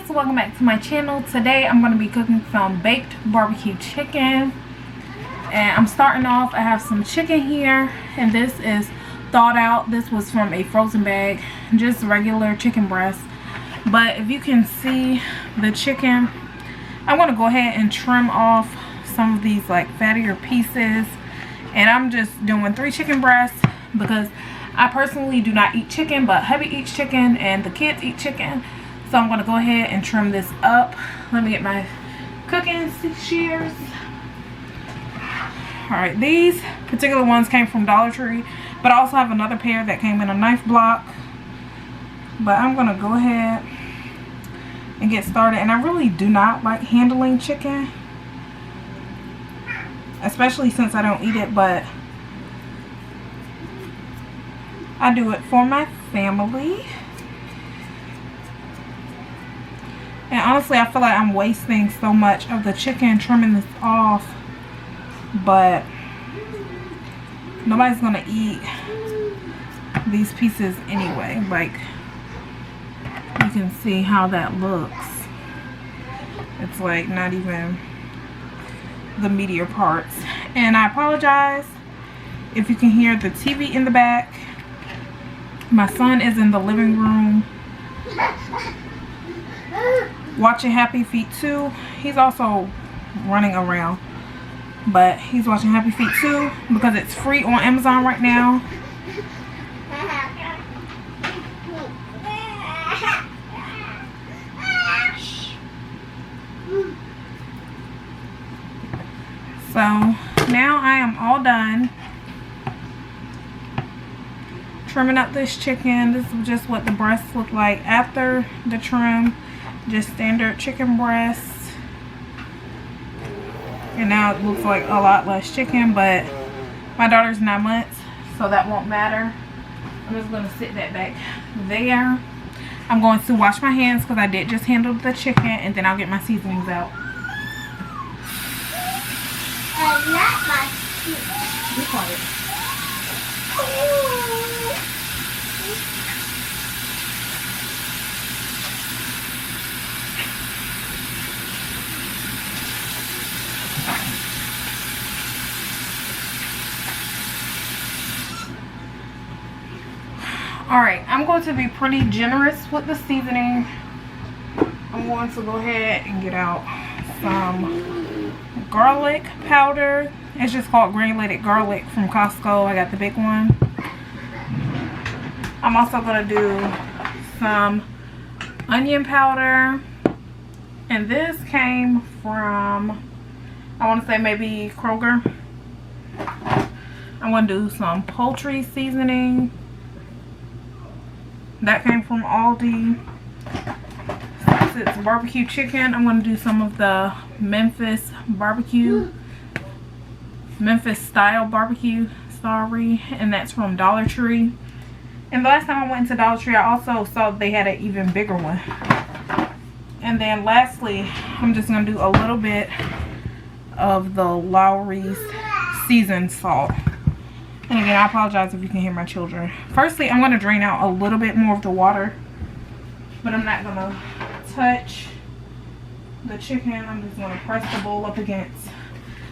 guys, welcome back to my channel. Today I'm going to be cooking some baked barbecue chicken, and I'm starting off. I have some chicken here, and this is thawed out. This was from a frozen bag, just regular chicken breast. But if you can see the chicken, I want to go ahead and trim off some of these like fattier pieces, and I'm just doing 3 chicken breasts because I personally do not eat chicken, but hubby eats chicken and the kids eat chicken. So I'm going to go ahead and trim this up. Let me get my cooking shears. Alright, these particular ones came from Dollar Tree, but I also have another pair that came in a knife block. But I'm going to go ahead and get started. And I really do not like handling chicken, especially since I don't eat it, but I do it for my family. And honestly, I feel like I'm wasting so much of the chicken trimming this off, but nobody's gonna eat these pieces anyway. Like, you can see how that looks. It's like not even the meatier parts. And I apologize if you can hear the TV in the back. My son is in the living room watching Happy Feet 2. He's also running around, but he's watching Happy Feet 2 because it's free on Amazon right now. So now I am all done trimming up this chicken. This is just what the breasts look like after the trim. Just standard chicken breasts. And now it looks like a lot less chicken, but my daughter's 9 months, so that won't matter. I'm just going to sit that back there. I'm going to wash my hands because I did just handle the chicken, and then I'll get my seasonings out. Not my feet. Be quiet. Alright, I'm going to be pretty generous with the seasoning. I'm going to go ahead and get out some garlic powder. It's just called granulated garlic from Costco. I got the big one. I'm also going to do some onion powder. And this came from, I want to say maybe Kroger. I'm going to do some poultry seasoning. That came from Aldi. Since it's barbecue chicken, I'm going to do some of the Memphis style barbecue, and that's from Dollar Tree. And the last time I went to Dollar Tree, I also saw they had an even bigger one. And then lastly, I'm just going to do a little bit of the Lowry's seasoned salt. And again, I apologize if you can hear my children. Firstly, I'm going to drain out a little bit more of the water, but I'm not going to touch the chicken. I'm just going to press the bowl up against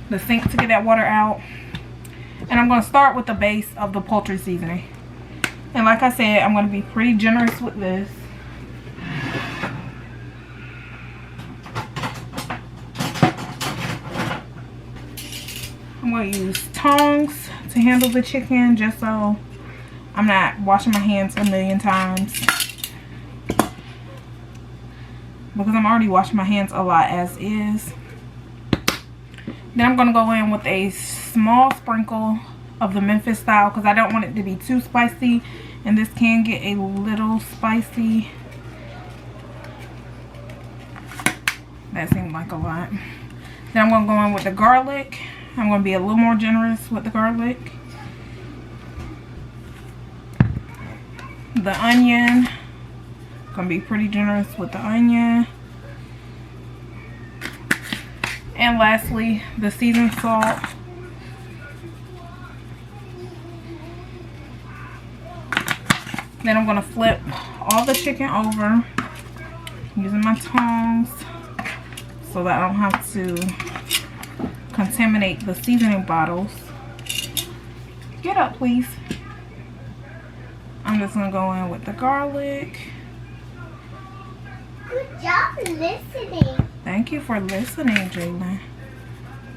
the sink to get that water out. And I'm going to start with the base of the poultry seasoning. And like I said, I'm going to be pretty generous with this. I'm going to use tongs to handle the chicken, just so I'm not washing my hands a million times, because I'm already washing my hands a lot as is. Then I'm going to go in with a small sprinkle of the Memphis style because I don't want it to be too spicy, and this can get a little spicy. That seemed like a lot. Then I'm going to go in with the garlic. I'm going to be a little more generous with the garlic. The onion. I'm going to be pretty generous with the onion. And lastly, the seasoned salt. Then I'm going to flip all the chicken over. using my tongs so that I don't have to contaminate the seasoning bottles. Get up, please. I'm just gonna go in with the garlic. Good job listening. Thank you for listening, Jalen.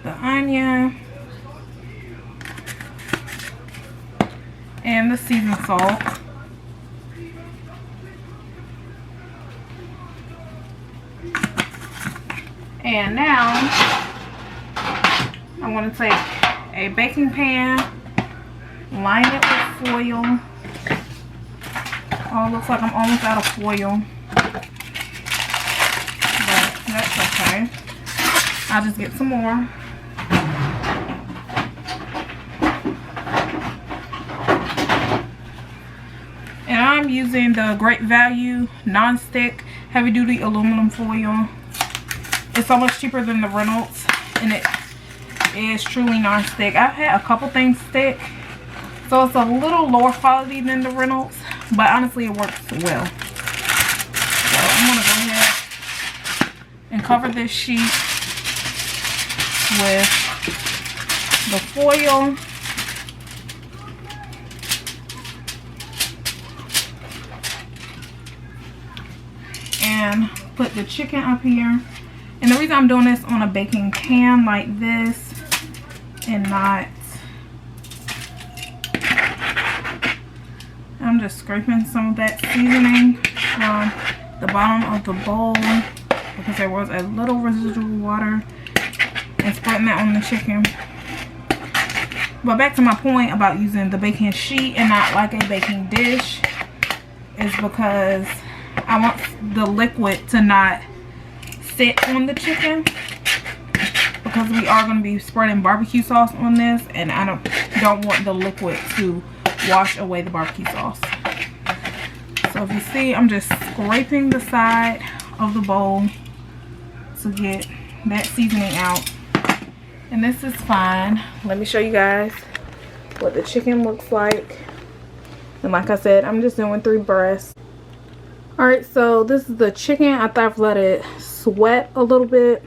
The onion. And the seasoned salt. And now I'm going to take a baking pan, line it with foil. Oh, it looks like I'm almost out of foil, but that's okay. I'll just get some more. And I'm using the Great Value non-stick heavy duty aluminum foil. It's so much cheaper than the Reynolds, and it is truly non-stick. I've had a couple things stick, so it's a little lower quality than the Reynolds, but honestly it works well. So I'm gonna go ahead and cover this sheet with the foil. And put the chicken up here. And the reason I'm doing this on a baking pan like this and not, I'm just scraping some of that seasoning from the bottom of the bowl because there was a little residual water, and spreading that on the chicken. But back to my point about using the baking sheet and not like a baking dish is because I want the liquid to not sit on the chicken, because we are going to be spreading barbecue sauce on this, and I don't want the liquid to wash away the barbecue sauce. So if you see, I'm just scraping the side of the bowl to get that seasoning out, and this is fine. Let me show you guys what the chicken looks like. And like I said, I'm just doing 3 breasts. Alright, so this is the chicken. I thought I've let it sweat a little bit.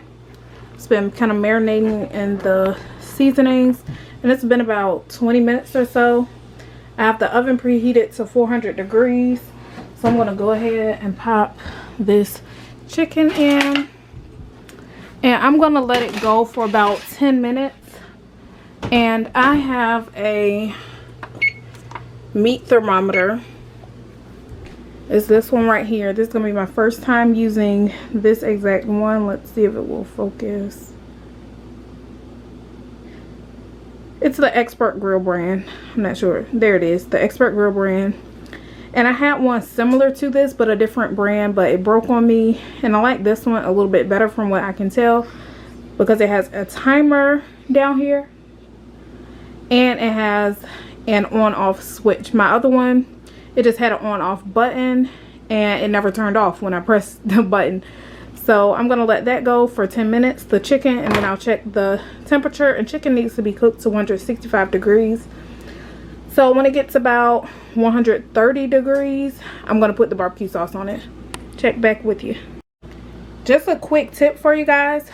It's been kind of marinating in the seasonings, and it's been about 20 minutes or so. I have the oven preheated to 400 degrees, so I'm going to go ahead and pop this chicken in, and I'm going to let it go for about 10 minutes. And I have a meat thermometer. Is this one right here. This is going to be my first time using this exact one. Let's see if it will focus. It's the Expert Grill brand. I'm not sure. There it is. The Expert Grill brand. And I had one similar to this, but a different brand, but it broke on me. And I like this one a little bit better from what I can tell, because it has a timer down here. And it has an on-off switch. My other one, it just had an on-off button, and it never turned off when I pressed the button. So I'm going to let that go for 10 minutes, the chicken, and then I'll check the temperature. And chicken needs to be cooked to 165 degrees. So when it gets about 130 degrees, I'm going to put the barbecue sauce on it. Check back with you. Just a quick tip for you guys.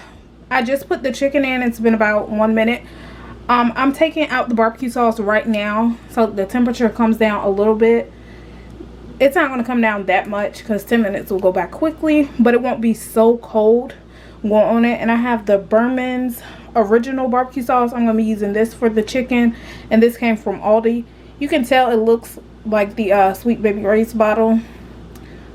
I just put the chicken in. It's been about 1 minute. I'm taking out the barbecue sauce right now so the temperature comes down a little bit. It's not going to come down that much because 10 minutes will go by quickly, but it won't be so cold going on it. And I have the Berman's original barbecue sauce. I'm going to be using this for the chicken, and this came from Aldi. You can tell it looks like the Sweet Baby Ray's bottle.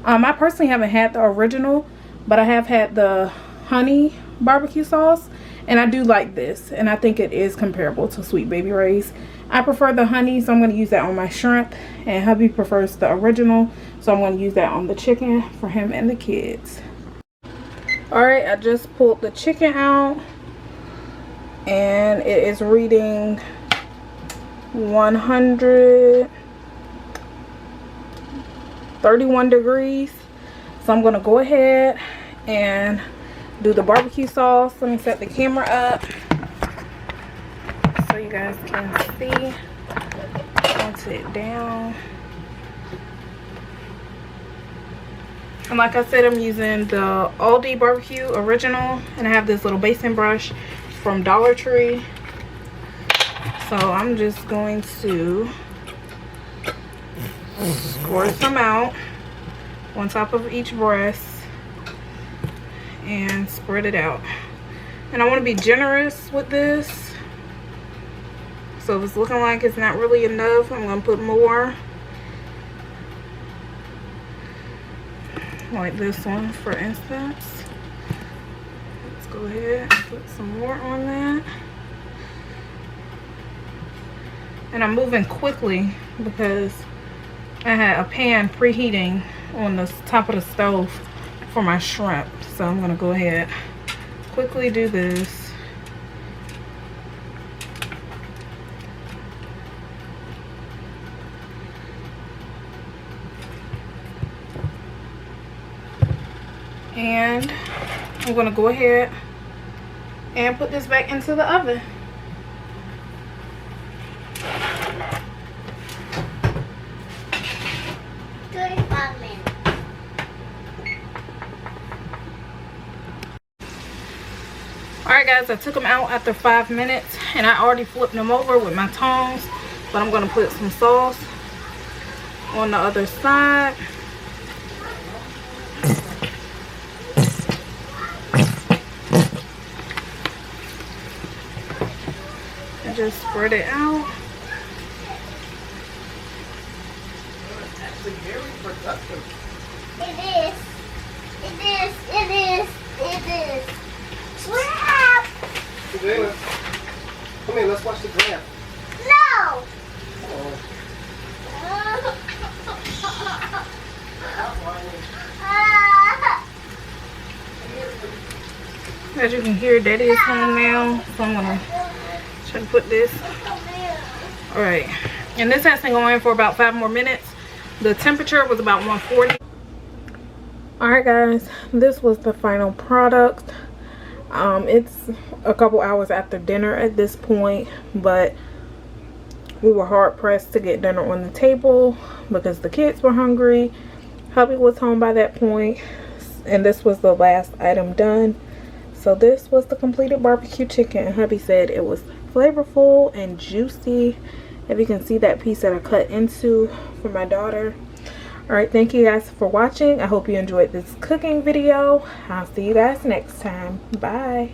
I personally haven't had the original, but I have had the honey barbecue sauce, and I do like this, and I think it is comparable to Sweet Baby Ray's. I prefer the honey, so I'm going to use that on my shrimp, and hubby prefers the original, so I'm going to use that on the chicken for him and the kids. Alright, I just pulled the chicken out, and it is reading 131 degrees. So I'm going to go ahead and do the barbecue sauce. Let me set the camera up so you guys can see. I'll sit down. And like I said, I'm using the Aldi barbecue original, and I have this little basin brush from Dollar Tree. So I'm just going to squirt some out on top of each breast and spread it out. And I want to be generous with this, so if it's looking like it's not really enough, I'm going to put more. Like this one, for instance. Let's go ahead and put some more on that. And I'm moving quickly because I had a pan preheating on the top of the stove for my shrimp. So I'm gonna go ahead, quickly do this. And I'm gonna go ahead and put this back into the oven. Alright guys, I took them out after 5 minutes and I already flipped them over with my tongs, but I'm gonna put some sauce on the other side. And just spread it out. It is. Wow. Jayla, come here, let's watch the graph. No. As you can hear, Daddy is home now, so I'm gonna try to put this. Alright, and this has been going for about 5 more minutes. The temperature was about 140. Alright guys, this was the final product. It's a couple hours after dinner at this point, but we were hard pressed to get dinner on the table because the kids were hungry. Hubby was home by that point, and this was the last item done. So this was the completed barbecue chicken. Hubby said it was flavorful and juicy. If you can see that piece that I cut into for my daughter. Alright, thank you guys for watching. I hope you enjoyed this cooking video. I'll see you guys next time. Bye.